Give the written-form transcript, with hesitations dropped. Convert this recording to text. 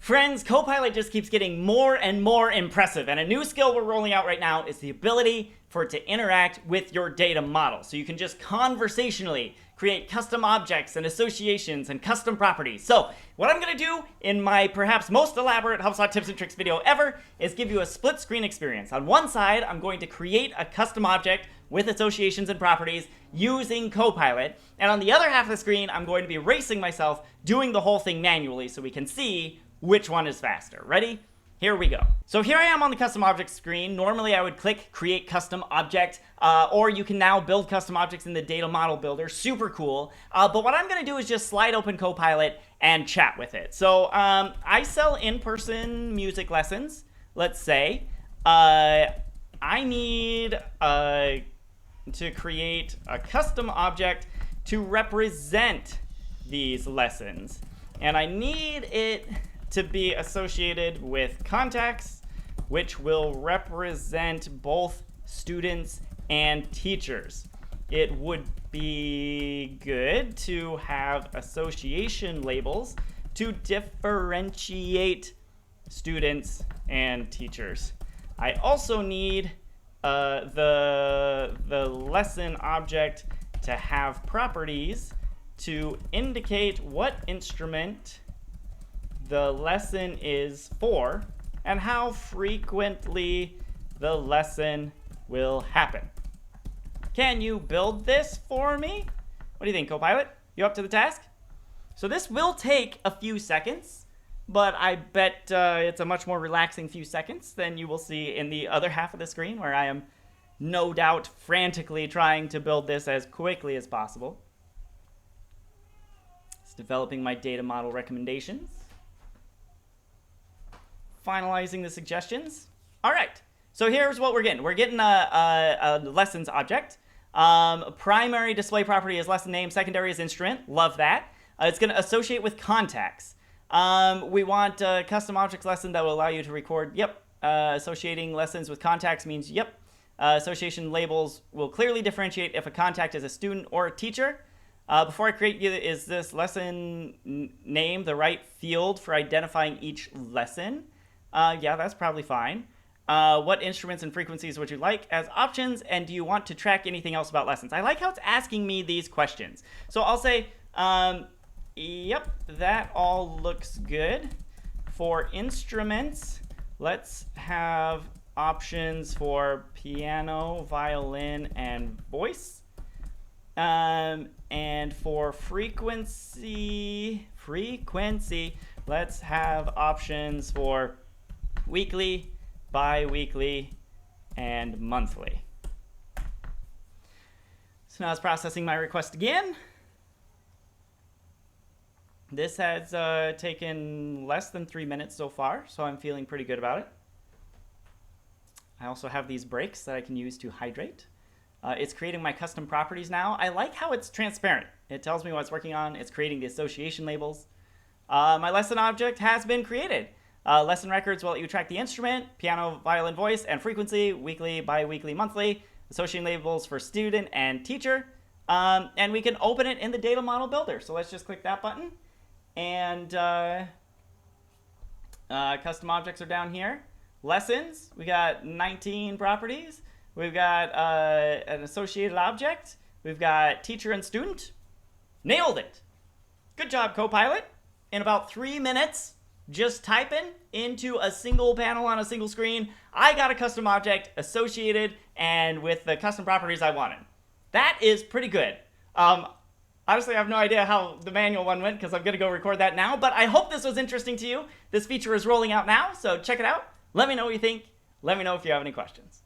Friends, Copilot just keeps getting more and more impressive, and a new skill we're rolling out right now is the ability for it to interact with your data model. So you can just conversationally create custom objects and associations and custom properties. So what I'm going to do in my perhaps most elaborate HubSpot tips and tricks video ever is give you a split screen experience. On one side, I'm going to create a custom object with associations and properties using Copilot. And on the other half of the screen, I'm going to be racing myself doing the whole thing manually so we can see which one is faster. Ready? Here we go. So here I am on the custom object screen. Normally I would click create custom object, or you can now build custom objects in the data model builder. Super cool. But what I'm going to do is just slide open Copilot and chat with it. So I sell in-person music lessons. Let's say I need to create a custom object to represent these lessons. And I need it to be associated with contacts, which will represent both students and teachers. It would be good to have association labels to differentiate students and teachers. I also need the lesson object to have properties to indicate what instrument the lesson is for and how frequently the lesson will happen. Can you build this for me? What do you think, Copilot? You up to the task? So this will take a few seconds, but I bet it's a much more relaxing few seconds than you will see in the other half of the screen, where I am no doubt frantically trying to build this as quickly as possible. It's developing my data model recommendations. Finalizing the suggestions. All right, so here's what we're getting. We're getting a lessons object. Primary display property is lesson name, secondary is instrument. Love that. It's going to associate with contacts. We want a custom objects lesson that will allow you to record, associating lessons with contacts means, association labels will clearly differentiate if a contact is a student or a teacher. Before I create, is this lesson name the right field for identifying each lesson? Yeah, that's probably fine. What instruments and frequencies would you like as options? And do you want to track anything else about lessons? I like how it's asking me these questions. So I'll say, yep, that all looks good. For instruments, let's have options for piano, violin, and voice. And for frequency, let's have options for weekly, bi-weekly, and monthly. So now it's processing my request again. This has taken less than 3 minutes so far, so I'm feeling pretty good about it. I also have these breaks that I can use to hydrate. It's creating my custom properties now. I like how it's transparent. It tells me what it's working on. It's creating the association labels. My lesson object has been created. Lesson records will let you track the instrument, piano, violin, voice, and frequency, weekly, bi-weekly, monthly, association labels for student and teacher. And we can open it in the data model builder. So let's just click that button. And custom objects are down here. Lessons, we got 19 properties. We've got an associated object. We've got teacher and student. Nailed it. Good job, Copilot. In about 3 minutes, just typing into a single panel on a single screen, I got a custom object associated and with the custom properties I wanted. That is pretty good. Honestly, I have no idea how the manual one went because I'm going to go record that now, but I hope this was interesting to you. This feature is rolling out now, so check it out. Let me know what you think. Let me know if you have any questions.